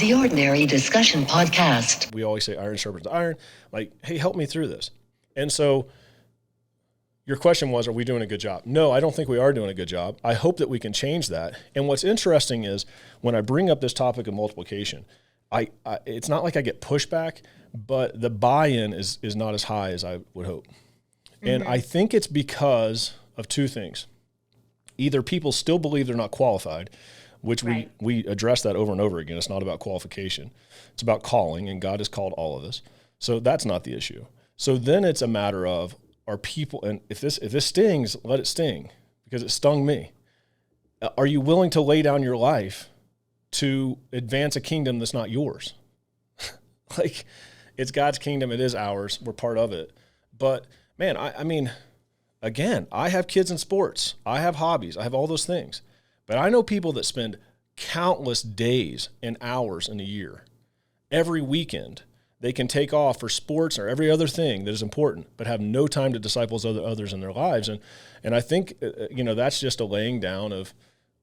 The Ordinary Discussion Podcast. We always say iron sharpens iron. Like, hey, help me through this. And so your question was, are we doing a good job? No, I don't think we are doing a good job. I hope that we can change that. And what's interesting is when I bring up this topic of multiplication, it's not like I get pushback, but the buy-in is not as high as I would hope. Mm-hmm. And I think it's because of two things. Either people still believe they're not qualified, which right. we address that over and over again. It's not about qualification. It's about calling, and God has called all of us. So that's not the issue. So then it's a matter of, are people, and if this stings, let it sting, because it stung me. Are you willing to lay down your life to advance a kingdom that's not yours? Like, it's God's kingdom. It is ours. We're part of it. But man, I mean, again, I have kids in sports. I have hobbies. I have all those things. But I know people that spend countless days and hours in a year. Every weekend, they can take off for sports or every other thing that is important, but have no time to disciple others in their lives. And I think, that's just a laying down of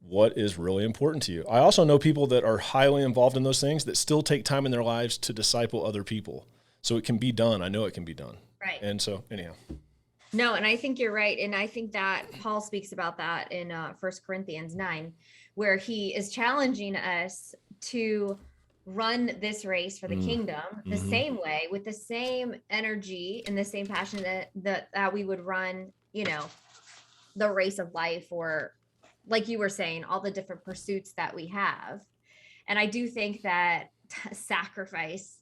what is really important to you. I also know people that are highly involved in those things that still take time in their lives to disciple other people. So it can be done. I know it can be done. Right. And so anyhow. No, and I think you're right. And I think that Paul speaks about that in 1 Corinthians 9, where he is challenging us to run this race for the kingdom the same way, with the same energy and the same passion that we would run, the race of life, or like you were saying, all the different pursuits that we have. And I do think that sacrifice,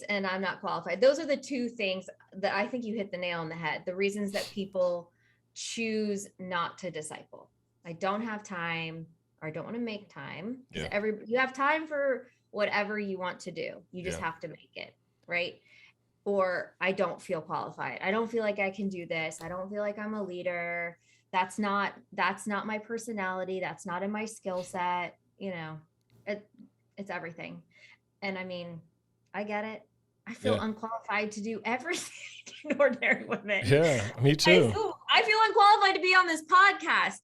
and I'm not qualified. Those are the two things that I think you hit the nail on the head. The reasons that people choose not to disciple. I don't have time, or I don't want to make time. Yeah. You have time for whatever you want to do. You just have to make it, right? Or I don't feel qualified. I don't feel like I can do this. I don't feel like I'm a leader. That's not my personality. That's not in my skill set. It's everything. And I mean, I get it. I feel unqualified to do everything in Ordinary Women. Yeah, me too. I feel unqualified to be on this podcast.